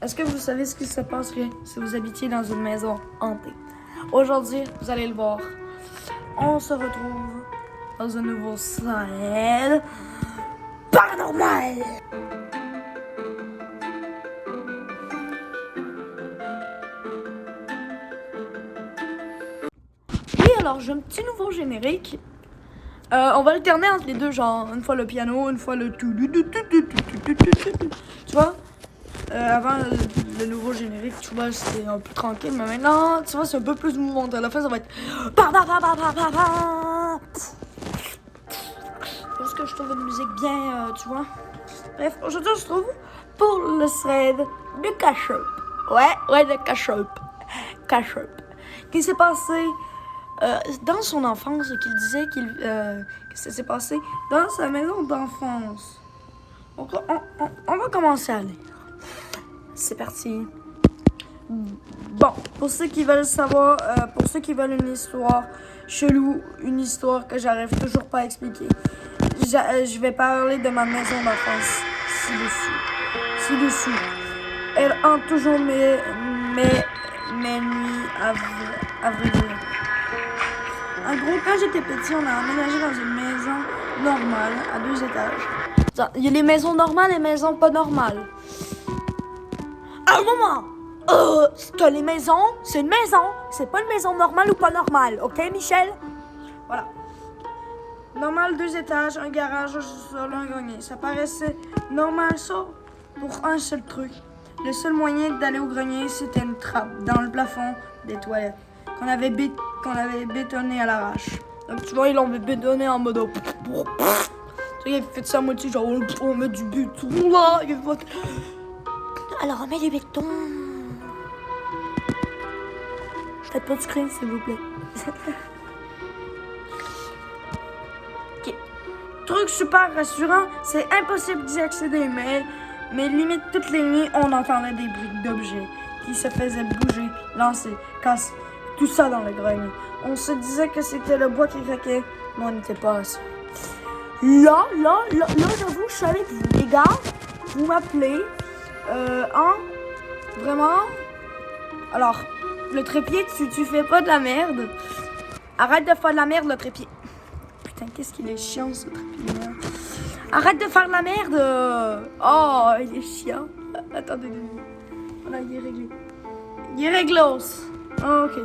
Est-ce que vous savez ce qui se passerait si vous habitiez dans une maison hantée? Aujourd'hui, vous allez le voir. On se retrouve dans un nouveau scène paranormal. Oui, alors j'ai un petit nouveau générique. On va alterner entre les deux, genre une fois le piano, une fois le tu vois. Avant le nouveau générique, tu vois, c'était un peu tranquille, mais maintenant, tu vois, c'est un peu plus mouvementé. À la fin, ça va être parce que je trouve une musique bien, tu vois. Bref, aujourd'hui, on se trouve pour le thread de Cash-Up. Ouais, de Cash-Up. Cash-Up. Qui s'est passé dans son enfance et qu'il disait que ça s'est passé dans sa maison d'enfance. Donc, on va commencer à lire. C'est parti. Bon, pour ceux qui veulent savoir, pour ceux qui veulent une histoire chelou, une histoire que j'arrive toujours pas à expliquer, je vais parler de ma maison d'enfance ci-dessous. Elle hante toujours mes nuits à vrai dire. En gros, quand j'étais petit, on a emménagé dans une maison normale à 2 étages. Il y a les maisons normales et les maisons pas normales. À un moment, t'as les maisons, c'est une maison, c'est pas une maison normale ou pas normale, ok Michel? Voilà. Normal, 2 étages, un garage, un sous-sol, un grenier. Ça paraissait normal ça pour un seul truc. Le seul moyen d'aller au grenier, c'était une trappe dans le plafond des toilettes qu'on avait bétonné à l'arrache. Donc tu vois, ils l'ont bétonné en mode... Tu vois, il a fait ça à moitié, genre on met du béton là, alors on met du béton. Faites pas de screen s'il vous plaît. Okay. Truc super rassurant, c'est impossible d'y accéder, mais limite toutes les nuits, on entendait des bruits d'objets qui se faisaient bouger, lancer, casser, tout ça dans le grenier. On se disait que c'était le bois qui craquait, mais on n'était pas rassurés. Là, j'avoue, je suis avec vous, les gars. Vous m'appelez, vraiment. Alors, le trépied, tu fais pas de la merde. Arrête de faire de la merde, le trépied. Putain, qu'est-ce qu'il est chiant, ce trépied-là. Arrête de faire de la merde. Oh, il est chiant. Attendez. Voilà, il est réglé. Il est réglos. Oh, ok.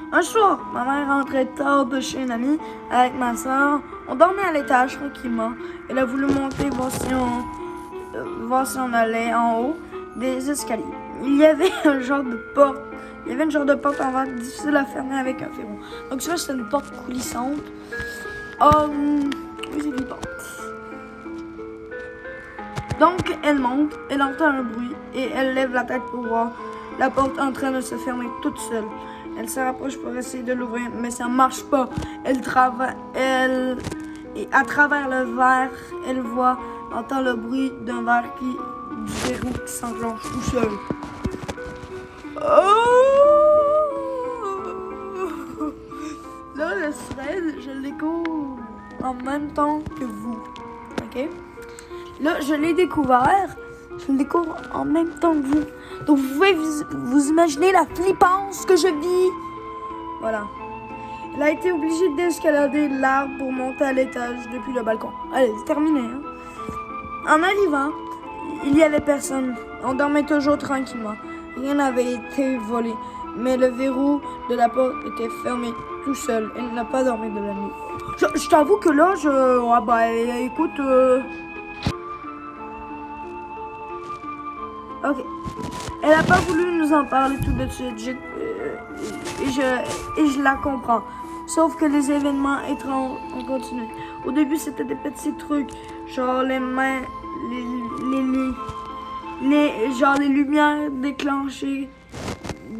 Un soir, ma mère rentrait tard de chez une amie avec ma soeur. On dormait à l'étage tranquillement. Elle a voulu monter voir si on allait en haut des escaliers. Il y avait un genre de porte. Il y avait une genre de porte en verre difficile à fermer avec un ferron. Donc ça, c'est une porte coulissante. Oui, c'est une porte. Donc elle monte, elle entend un bruit et elle lève la tête pour voir la porte en train de se fermer toute seule. Elle se rapproche pour essayer de l'ouvrir, mais ça marche pas. Et à travers le verre, elle entend le bruit d'un verre du verrou qui s'enclenche tout seul. Là, le thread, je le découvre en même temps que vous. Ok? Là, je l'ai découvert. Je le découvre en même temps que vous. Donc, vous pouvez vous imaginer la flippance que je vis. Voilà. Elle a été obligée d'escalader l'arbre pour monter à l'étage depuis le balcon. Allez, c'est terminé. Hein? En arrivant, il n'y avait personne. On dormait toujours tranquillement. Rien n'avait été volé. Mais le verrou de la porte était fermé tout seul. Elle n'a pas dormi de la nuit. Je t'avoue que là, écoute... Ok. Elle n'a pas voulu nous en parler tout de suite. Et je la comprends. Sauf que les événements étranges ont continué. Au début, c'était des petits trucs. Genre les mains, genre les lumières déclenchées,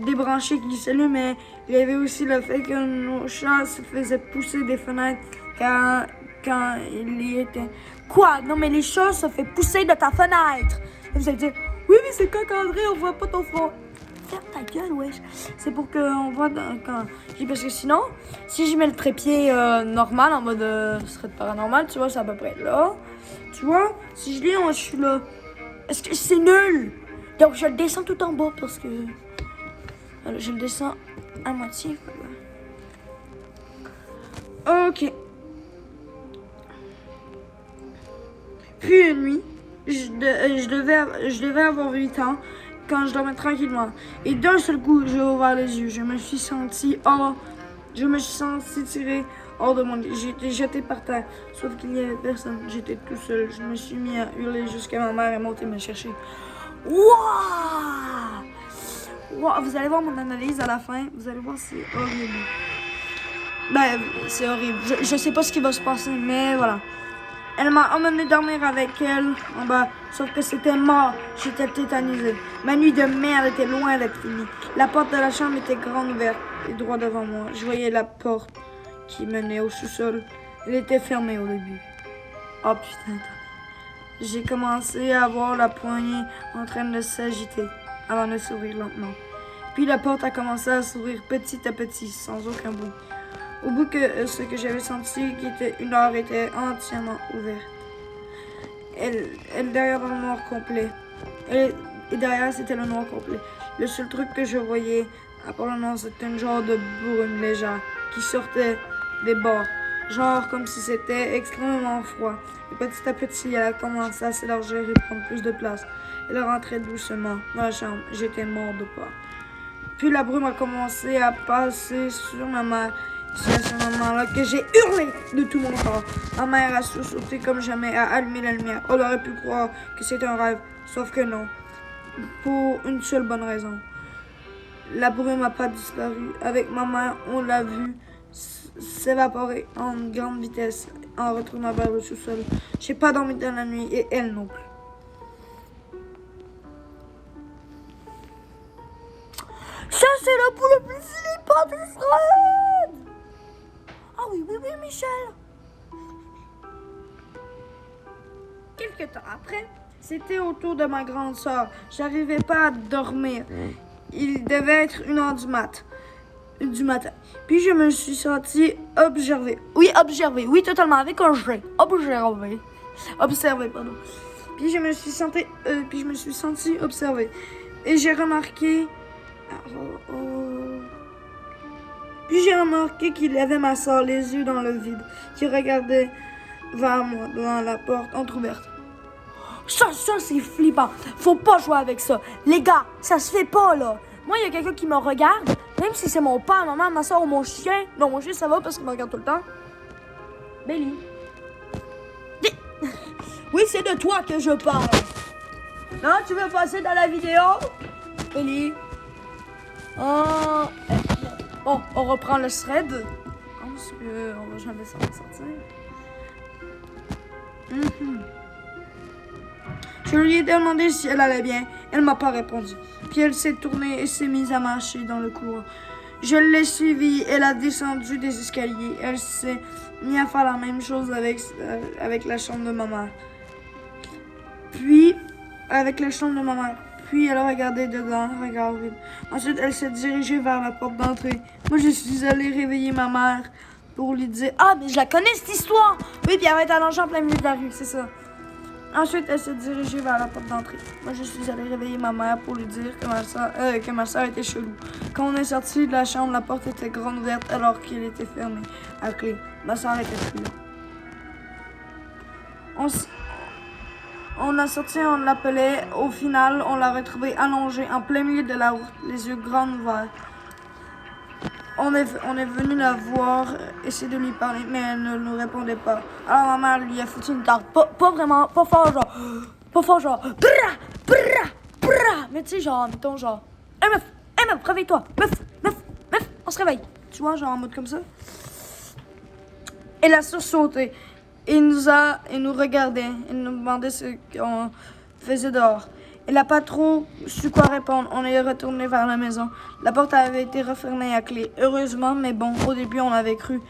débranchées qui s'allumaient. Il y avait aussi le fait que nos chats se faisaient pousser des fenêtres quand il y était. Quoi? Non, mais les chats se font pousser de ta fenêtre. Et vous allez dire, oui, mais c'est quand André, on voit pas ton fond. Ferme ta gueule, wesh. C'est pour qu'on voit quand... Parce que sinon, si je mets le trépied normal, en mode thread paranormal, tu vois, c'est à peu près là. Tu vois, si je lis, je suis là. Est-ce que c'est nul? Donc, je le descends tout en bas parce que... Alors, je le descends à moitié. Ok. Puis une nuit, je devais avoir 8 ans quand je dormais tranquillement. Et d'un seul coup, j'ai ouvert les yeux. Je me suis senti tiré hors de mon lit. J'ai été jeté par terre, sauf qu'il n'y avait personne. J'étais tout seul. Je me suis mis à hurler jusqu'à ma mère est montée me chercher. Wouah! Wow, vous allez voir mon analyse à la fin. Vous allez voir, c'est horrible. Ben, c'est horrible. Je sais pas ce qui va se passer, mais voilà. Elle m'a emmené dormir avec elle en bas, sauf que c'était mort. J'étais tétanisée. Ma nuit de merde était loin d'être finie. La porte de la chambre était grande ouverte et droit devant moi. Je voyais la porte qui menait au sous-sol. Elle était fermée au début. Oh putain. J'ai commencé à voir la poignée en train de s'agiter avant de s'ouvrir lentement. Puis la porte a commencé à s'ouvrir petit à petit, sans aucun bruit. Au bout que ce que j'avais senti, qui était une heure, était entièrement ouverte. Elle derrière le noir complet. Et derrière, c'était le noir complet. Le seul truc que je voyais, à part le noir, c'était un genre de brume légère qui sortait des bords. Genre comme si c'était extrêmement froid. Et petit à petit, elle a commencé à s'élargir et prendre plus de place. Elle rentrait doucement dans la chambre. J'étais mort de peur. Puis la brume a commencé à passer sur ma mère. C'est à ce moment-là que j'ai hurlé de tout mon corps. Ma mère a sursauté comme jamais, a allumé la lumière. On aurait pu croire que c'était un rêve, sauf que non. Pour une seule bonne raison. La brume n'a pas disparu. Avec ma mère, on l'a vu s'évaporer en grande vitesse en retournant vers le sous-sol. J'ai pas dormi dans la nuit et elle non plus. Ça, c'est la boule le plus flippante d'Israël! Ah oui, Michel! Quelques temps après, c'était au tour de ma grande sœur. J'arrivais pas à dormir. Il devait être 1h du matin. Puis je me suis sentie observée. Oui, totalement, avec un G. Observée, pardon. Puis je me suis sentie observée. Et j'ai remarqué... Puis j'ai remarqué qu'il y avait ma soeur, les yeux dans le vide, qui regardait vers moi devant la porte entrouverte. Ça, c'est flippant. Faut pas jouer avec ça. Les gars, ça se fait pas, là. Moi, il y a quelqu'un qui me regarde, même si c'est mon père, ma mère, ma soeur ou mon chien. Non, mon chien, ça va parce qu'il me regarde tout le temps. Belly. Oui, c'est de toi que je parle. Non, tu veux passer dans la vidéo? Belly. Bon, on reprend le thread. Parce qu'on va jamais s'en sortir. Je lui ai demandé si elle allait bien. Elle m'a pas répondu. Puis elle s'est tournée et s'est mise à marcher dans le couloir. Je l'ai suivie. Elle a descendu des escaliers. Elle s'est mise à faire la même chose avec la chambre de ma mère. Puis, Puis elle a regardé dedans, regard vide. Ensuite, elle s'est dirigée vers la porte d'entrée. Moi, je suis allée réveiller ma mère pour lui dire « Ah, mais je la connais, cette histoire! » Oui, puis elle va être allongée en plein milieu de la rue, c'est ça. Ensuite, elle s'est dirigée vers la porte d'entrée. Moi, je suis allée réveiller ma mère pour lui dire que ma soeur était chelou. Quand on est sorti de la chambre, la porte était grande ouverte alors qu'elle était fermée à clé. Ma soeur était plus là. On a sorti, on l'appelait. Au final, on l'a retrouvée allongée en plein milieu de la route, les yeux grands ouverts. On est venu la voir, essayer de lui parler, mais elle ne nous répondait pas. Alors ma mère lui a foutu une tarte. Pas vraiment, pas fort genre. Mais tu sais, genre, mettons, genre. Meuf, réveille-toi. Meuf, on se réveille. Tu vois, genre en mode comme ça. Elle a sursauté. Et nous regardait. Elle nous demandait ce qu'on faisait dehors. Elle n'a pas trop su quoi répondre. On est retourné vers la maison. La porte avait été refermée à clé. Heureusement, mais bon, au début, on avait cru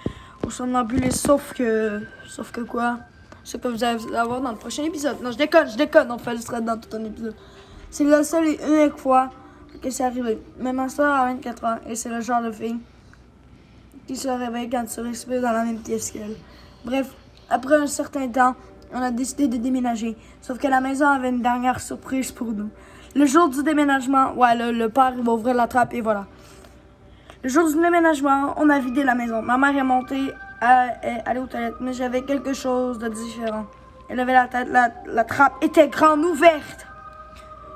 au somnambulisme. Sauf que quoi? Ce que vous allez avoir dans le prochain épisode. Non, je déconne. On fait le thread dans tout un épisode. C'est la seule et unique fois que c'est arrivé. Mais ma soeur a 24 ans et c'est le genre de fille qui se réveille quand tu respires dans la même pièce qu'elle. Bref, après un certain temps, on a décidé de déménager. Sauf que la maison avait une dernière surprise pour nous. Le jour du déménagement, ouais, le père il va ouvrir la trappe et voilà. Le jour du déménagement, on a vidé la maison. Ma mère est montée, est allée aux toilettes, mais j'avais quelque chose de différent. Elle avait la tête, la trappe était grande ouverte.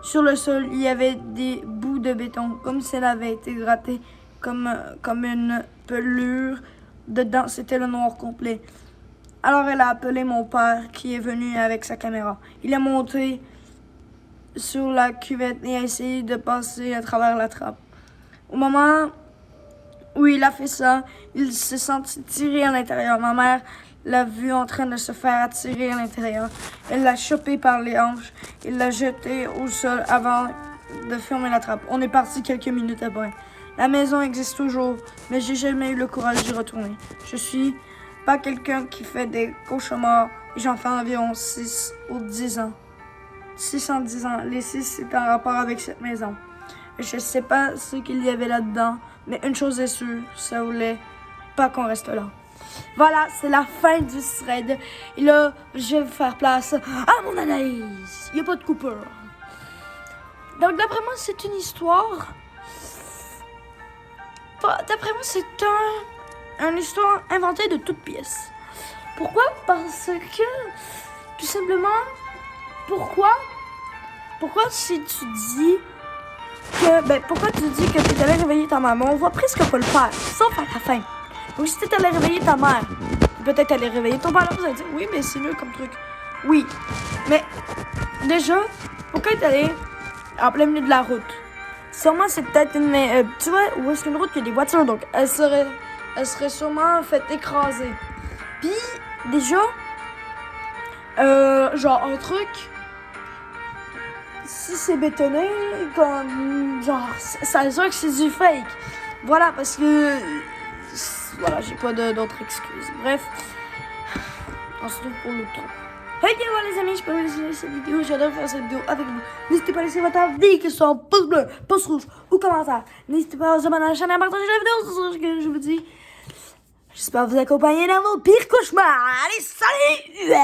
Sur le sol, il y avait des bouts de béton, comme si elle avait été grattée comme une pelure. Dedans, c'était le noir complet. Alors elle a appelé mon père qui est venu avec sa caméra. Il est monté sur la cuvette et a essayé de passer à travers la trappe. Au moment où il a fait ça, il s'est senti tiré à l'intérieur. Ma mère l'a vu en train de se faire attirer à l'intérieur. Elle l'a chopé par les hanches et l'a jeté au sol avant de fermer la trappe. On est parti quelques minutes après. La maison existe toujours, mais j'ai jamais eu le courage d'y retourner. Je suis pas quelqu'un qui fait des cauchemars. J'en fais environ 6 ou 10 ans. 610 ans. Les 6, c'est en rapport avec cette maison. Je sais pas ce qu'il y avait là-dedans, mais une chose est sûre, ça voulait pas qu'on reste là. Voilà, c'est la fin du thread. Et là, je vais faire place à mon analyse. Il n'y a pas de coupure. Donc, d'après moi, c'est une histoire. D'après moi, c'est une histoire inventée de toutes pièces. Pourquoi? Parce que, tout simplement, pourquoi si tu dis que, pourquoi tu dis que tu es allé réveiller ta maman? On voit presque pas le faire, sauf à la fin. Donc, si tu es allé réveiller ta mère, peut-être aller réveiller ton père, là, vous allez dire, oui, mais c'est mieux comme truc. Oui, mais déjà, pourquoi tu es allé en plein milieu de la route? Sûrement, c'est peut-être une... tu vois, où est-ce qu'une route, il y a des voitures, donc elle serait sûrement faite écraser. Puis, déjà, genre, un truc, si c'est bétonné, comme, genre, ça veut dire que c'est du fake. Voilà, parce que, voilà, j'ai pas d'autres excuses. Bref, on se retrouve pour l'autre tour. Ok, voilà les amis, je peux vous laisser cette vidéo. J'adore faire cette vidéo avec vous. N'hésitez pas à laisser votre avis, que ce soit en pouce bleu, pouce rouge ou commentaire. N'hésitez pas à vous abonner à la chaîne et à partager la vidéo. C'est ce que je vous dis. J'espère vous accompagner dans vos pires cauchemars. Allez, salut!